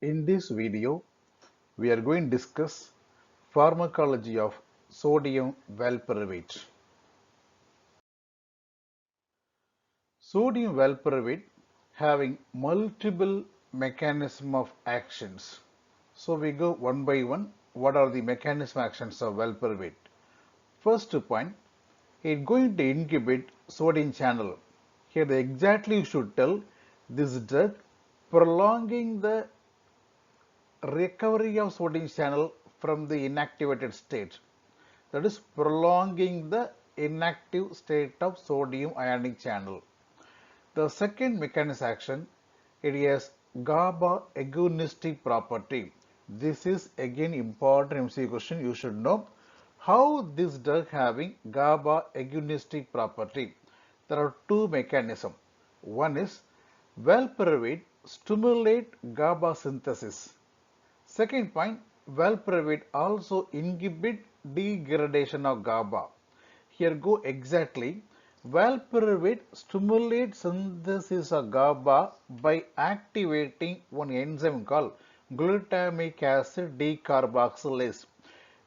In this video, we are going to discuss pharmacology of sodium valproate. Sodium valproate having multiple mechanism of actions. So we go one by one. What are the mechanism actions of valproate? First point, it going to inhibit sodium channel. Here exactly you should tell this drug prolonging the recovery of sodium channel from the inactivated state. That is prolonging the inactive state of sodium ionic channel. The second mechanism action, it has GABA agonistic property. This is again important MCQ question. You should know how this drug having GABA agonistic property. There are two mechanisms. One is valproate stimulate GABA synthesis. Second point, valproate also inhibit degradation of GABA. Here go exactly. Valproate stimulates synthesis of GABA by activating one enzyme called glutamic acid decarboxylase.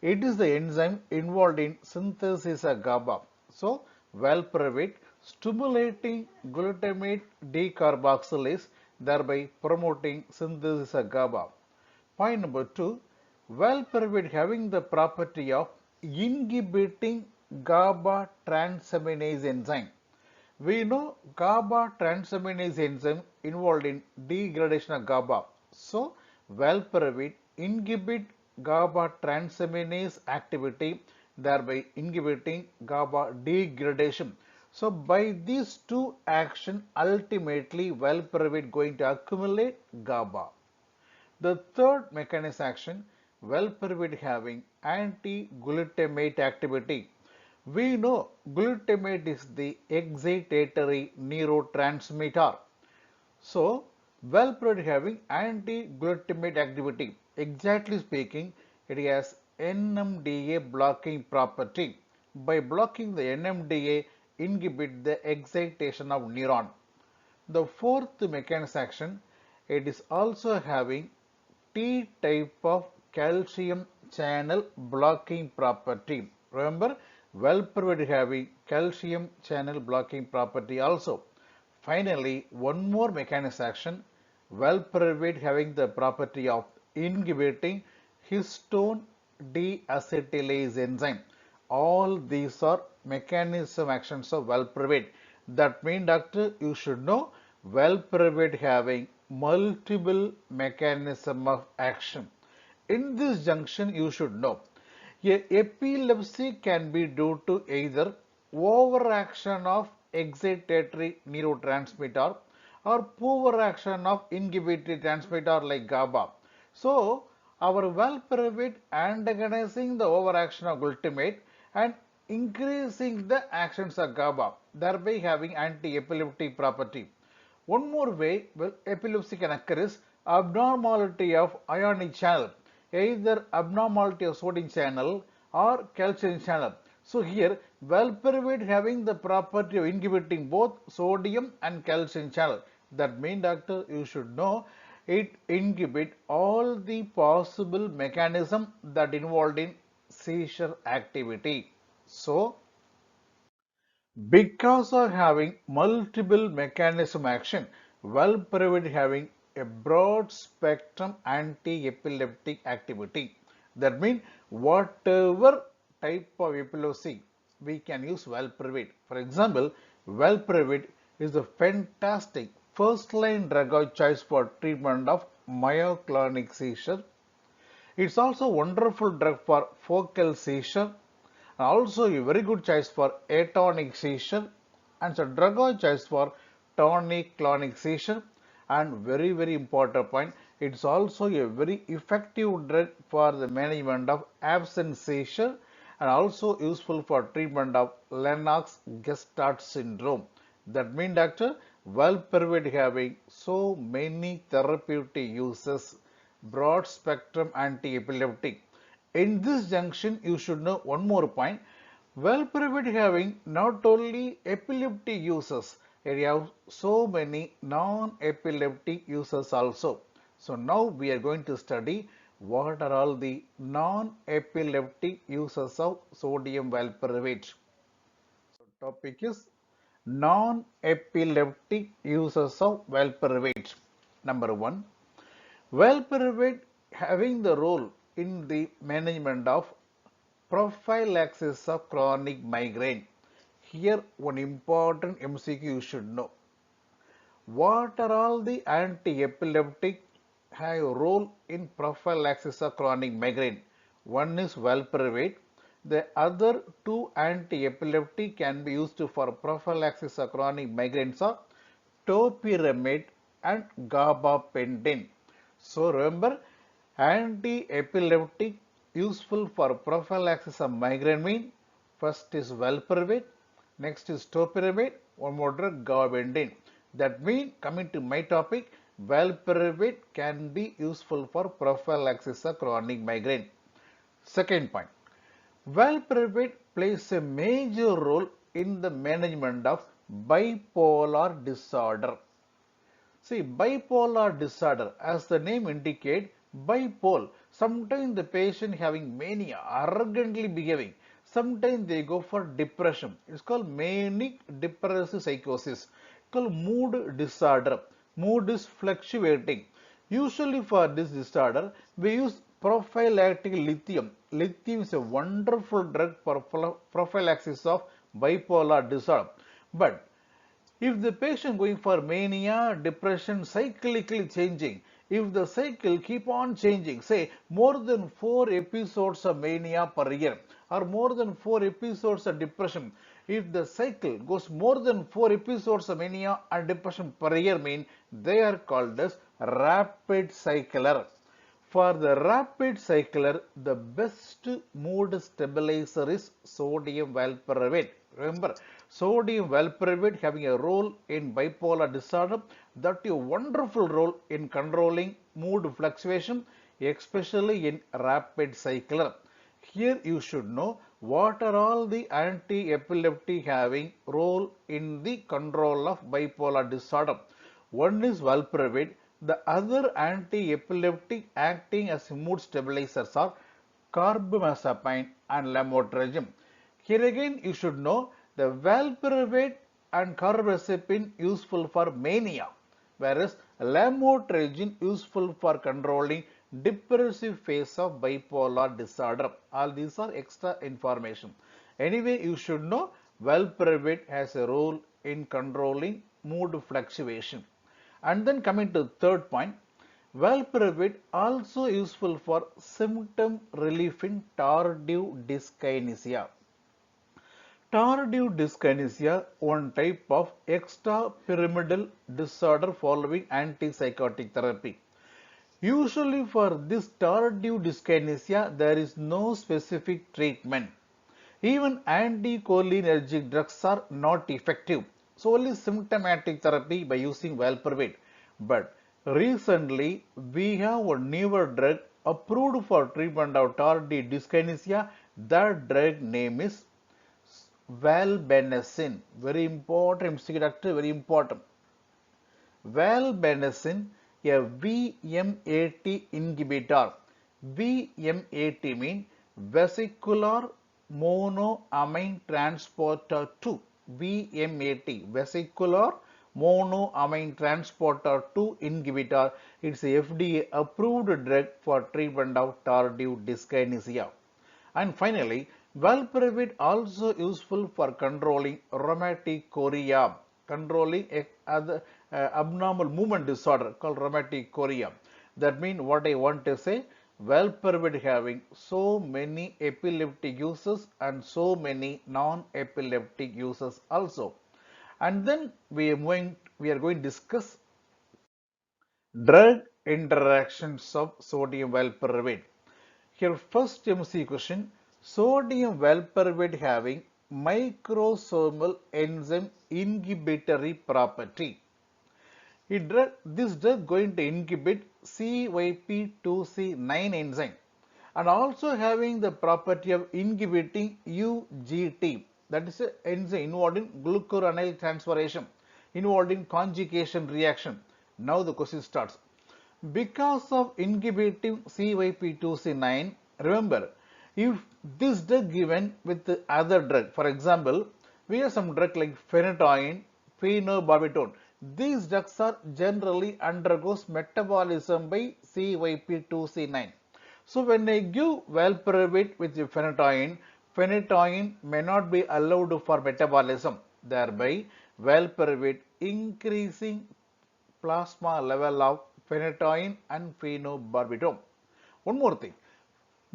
It is the enzyme involved in synthesis of GABA. So, valproate stimulating glutamate decarboxylase, thereby promoting synthesis of GABA. Point number two, valproate having the property of inhibiting GABA transaminase enzyme. We know GABA transaminase enzyme involved in degradation of GABA. So, valproate inhibit GABA transaminase activity, thereby inhibiting GABA degradation. So, by these two actions, ultimately valproate going to accumulate GABA. The third mechanism action, valproate having anti-glutamate activity. We know glutamate is the excitatory neurotransmitter. So, valproate having anti-glutamate activity. Exactly speaking, it has NMDA blocking property. By blocking the NMDA, inhibit the excitation of neuron. The fourth mechanism action, it is also having T type of calcium channel blocking property. Remember, valproate having calcium channel blocking property also. Finally, one more mechanism action, valproate having the property of inhibiting histone deacetylase enzyme. All these are mechanism actions of valproate. That means, doctor, you should know valproate having multiple mechanism of action. In this junction, you should know epilepsy can be due to either overaction of excitatory neurotransmitter or poor action of inhibitory transmitter like GABA. So, our valproate antagonizing the overaction of glutamate and increasing the actions of GABA, thereby having anti-epileptic property. One more way epilepsy can occur is abnormality of ionic channel, either abnormality of sodium channel or calcium channel. So here valproate having the property of inhibiting both sodium and calcium channel. That means, doctor, you should know it inhibit all the possible mechanism that involved in seizure activity. So because of having multiple mechanism action, valproate having a broad spectrum anti-epileptic activity. That means whatever type of epilepsy we can use valproate. For example, valproate is a fantastic first line drug of choice for treatment of myoclonic seizure. It's also a wonderful drug for focal seizure, and also a very good choice for atonic seizure, and it's a drug of choice for tonic-clonic seizure. And very important point, it's also a very effective drug for the management of absence seizure and also useful for treatment of Lennox-Gastaut syndrome. That means, doctor, valproate having so many therapeutic uses, broad spectrum anti-epileptic. In this junction, you should know one more point. Valproate having not only epileptic uses, it has so many non-epileptic uses also. So now we are going to study what are all the non-epileptic uses of sodium valproate. So topic is non-epileptic uses of valproate. Number one, valproate having the role in the management of prophylaxis of chronic migraine. Here one important MCQ you should know. What are all the anti-epileptic have a role in prophylaxis of chronic migraine? One is valproate. The other two anti-epileptic can be used for prophylaxis of chronic migraines are topiramate and gabapentin. So remember, anti-epileptic useful for prophylaxis of migraine mean first is valproate, next is topiramate, one more drug gabapentin. That means, coming to my topic, valproate can be useful for prophylaxis of chronic migraine. Second point, valproate plays a major role in the management of bipolar disorder. See, bipolar disorder, as the name indicates, bipolar, sometimes the patient having mania, arrogantly behaving. Sometimes they go for depression. It's called manic depressive psychosis. It's called mood disorder. Mood is fluctuating. Usually for this disorder, we use prophylactic lithium. Lithium is a wonderful drug for prophylaxis of bipolar disorder. But if the patient going for mania, depression, cyclically changing, if the cycle keep on changing, say more than 4 episodes of mania per year or more than 4 episodes of depression, if the cycle goes more than 4 episodes of mania and depression per year mean they are called as rapid cycler. For the rapid cycler, the best mood stabilizer is sodium valproate. Remember, sodium valproate having a role in bipolar disorder, that a wonderful role in controlling mood fluctuation, especially in rapid cycler. Here you should know what are all the anti-epileptic having role in the control of bipolar disorder. One is valproate. The other anti-epileptic acting as mood stabilizers are carbamazepine and lamotrigine. Here again you should know the valproate and carbamazepine useful for mania, whereas lamotrigine useful for controlling depressive phase of bipolar disorder. All these are extra information. Anyway, you should know valproate has a role in controlling mood fluctuation. And then coming to third point, valproate also useful for symptom relief in tardive dyskinesia. Tardive dyskinesia, one type of extrapyramidal disorder following antipsychotic therapy. Usually for this tardive dyskinesia, there is no specific treatment. Even anticholinergic drugs are not effective. So only symptomatic therapy by using valproate. But recently we have a newer drug approved for treatment of tardive dyskinesia. That drug name is valbenazine. Very important, MCQ doctor, very important. Valbenazine, a VMAT inhibitor. VMAT means vesicular monoamine transporter 2. VMAT, vesicular monoamine transporter 2 inhibitor. It's a FDA approved drug for treatment of tardive dyskinesia. And finally, valproate also useful for controlling rheumatic chorea, controlling other abnormal movement disorder called rheumatic chorea. That means what I want to say, valproate having so many epileptic uses and so many non-epileptic uses also. And then we are going to discuss drug interactions of sodium valproate. Here first MC question, sodium valproate having microsomal enzyme inhibitory property. This drug going to inhibit CYP2C9 enzyme and also having the property of inhibiting UGT, that is an enzyme involved in glucuronyl transferation, involved in conjugation reaction. Now the question starts. Because of inhibiting CYP2C9, remember, if this drug given with the other drug, for example, we have some drug like phenytoin, phenobarbital. These drugs are generally undergoes metabolism by CYP2C9. So when I give valproate with the phenytoin, phenytoin may not be allowed for metabolism. Thereby, valproate increasing plasma level of phenytoin and phenobarbital. One more thing,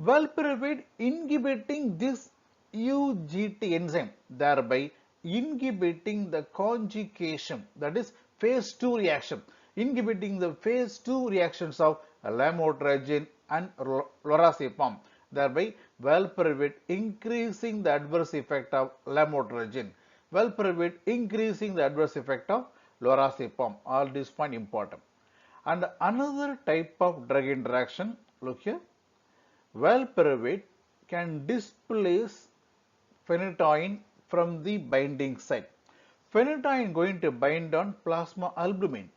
valproate inhibiting this UGT enzyme, thereby inhibiting the conjugation, that is phase 2 reaction, inhibiting the phase 2 reactions of lamotrigine and lorazepam, thereby valproate increasing the adverse effect of lamotrigine, valproate increasing the adverse effect of lorazepam. All these points important. And another type of drug interaction, look here, valproate can displace phenytoin from the binding site. Phenytoin going to bind on plasma albumin.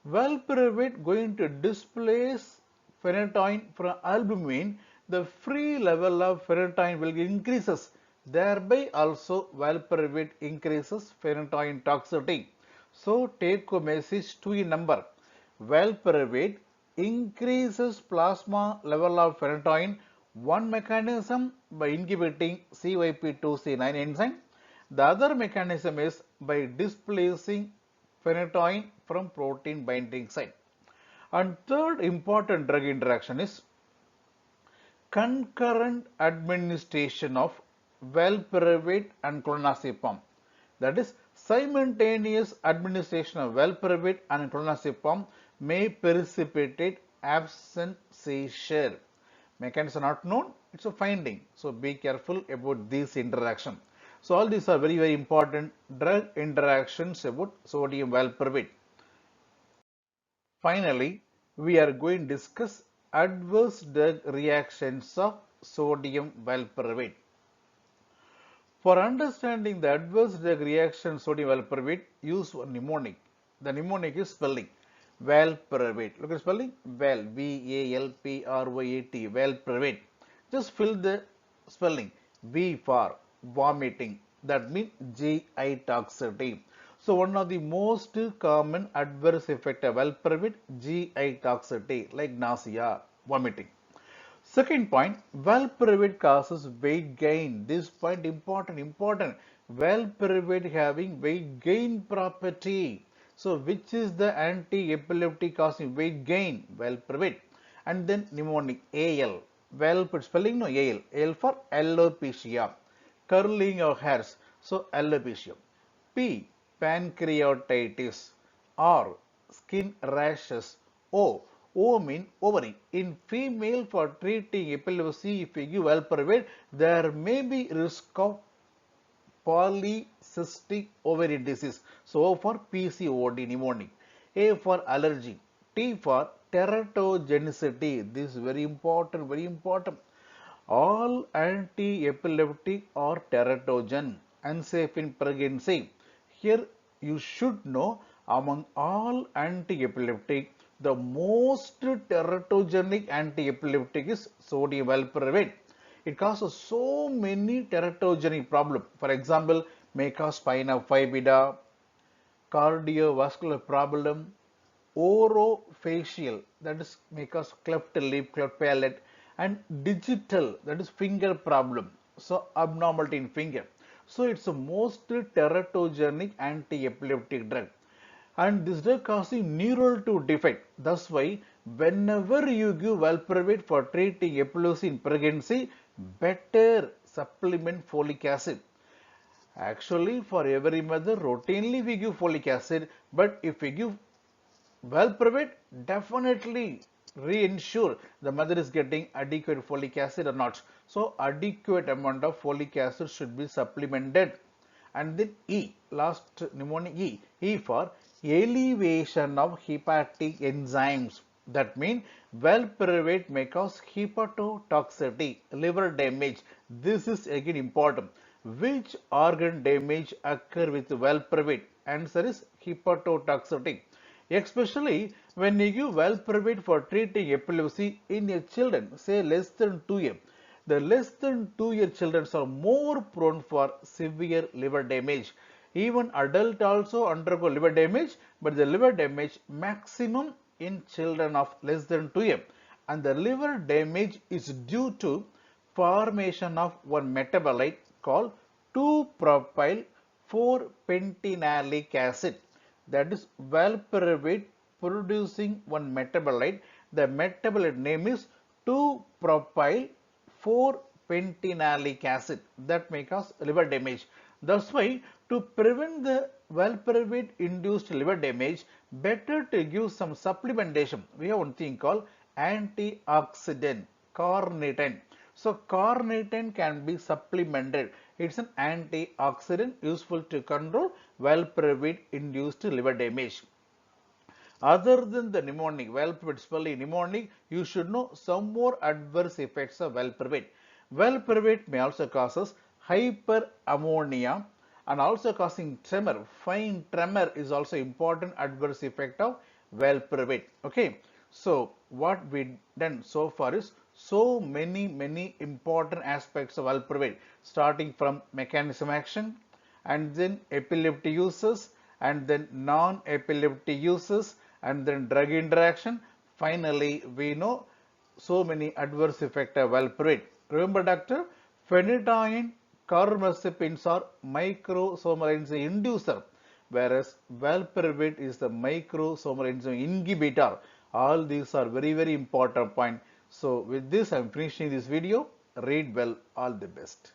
Valproate going to displace phenytoin from albumin. The free level of phenytoin will increases. Thereby also valproate increases phenytoin toxicity. So take home message 2 in number. Valproate increases plasma level of phenytoin. One mechanism by inhibiting CYP2C9 enzyme. The other mechanism is by displacing phenytoin from protein binding site. And third important drug interaction is concurrent administration of valproate and clonazepam. That is, simultaneous administration of valproate and clonazepam may precipitate absent seizure. Mechanism not known, it's a finding. So be careful about these interaction. So all these are very, very important drug interactions about sodium valproate. Finally, we are going to discuss adverse drug reactions of sodium valproate. For understanding the adverse drug reaction sodium valproate, use one mnemonic. The mnemonic is spelling valproate. Look at spelling val, V-A-L-P-R-O-A-T, valproate. Just fill the spelling. V for vomiting. That means GI toxicity. So one of the most common adverse effect of valproate, GI toxicity, like nausea, vomiting. Second point, valproate causes weight gain. This point important. Valproate having weight gain property. So which is the anti-epileptic causing weight gain? Valproate. And then mnemonic AL. Valproate spelling no AL. AL for alopecia. Curling of hairs. So alopecia. P. Pancreatitis. R. Skin rashes. O. O mean ovary. In female for treating epilepsy, if you give valproate, there may be risk of polycystic ovary disease. So O for PCOD pneumonic. A for allergy. T for teratogenicity. This is very important, very important. All anti-epileptic are teratogen, unsafe in pregnancy. Here you should know, among all anti-epileptic, the most teratogenic anti-epileptic is sodium valproate. It causes so many teratogenic problems. For example, may cause spina bifida, cardiovascular problem, orofacial, that is may cause cleft lip, cleft palate, and digital, that is finger problem. So abnormality in finger. So it's the most teratogenic anti-epileptic drug. And this drug causing neural to defect. That's why whenever you give valproate for treating epilepsy in pregnancy, better supplement folic acid. Actually, for every mother, routinely we give folic acid, but if we give valproate, definitely re-ensure the mother is getting adequate folic acid or not. So, adequate amount of folic acid should be supplemented. And then E, last mnemonic E, E for elevation of hepatic enzymes. That means valproate may cause hepatotoxicity, liver damage. This is again important. Which organ damage occur with valproate? Answer is hepatotoxicity. especially when you give valproate for treating epilepsy in your children, say less than 2 years. The less than 2 year children are more prone for severe liver damage. Even adult also undergo liver damage, but the liver damage maximum in children of less than 2 years. And the liver damage is due to formation of one metabolite called 2-propyl 4-pentanalic acid, that is valproate producing one metabolite. The metabolite name is 2-propyl 4-pentanalic acid that may cause liver damage. That's why to prevent the valproate induced liver damage, better to give some supplementation. We have one thing called antioxidant, carnitine. So carnitine can be supplemented. It's an antioxidant useful to control valproate induced liver damage. Other than the mnemonic, valproate spelling mnemonic, you should know some more adverse effects of valproate. Valproate may also causes hyperammonia and also causing tremor. Fine tremor is also important adverse effect of valproate. Okay, so what we done so far is so many important aspects of valproate, starting from mechanism action and then epileptic uses and then non-epileptic uses and then drug interaction. Finally, we know so many adverse effects of valproate. Remember, doctor, phenytoin carbamazepines are microsomal inducer, whereas valproate is the microsomal inhibitor. All these are very important points. So with this, I am finishing this video. Read well. All the best.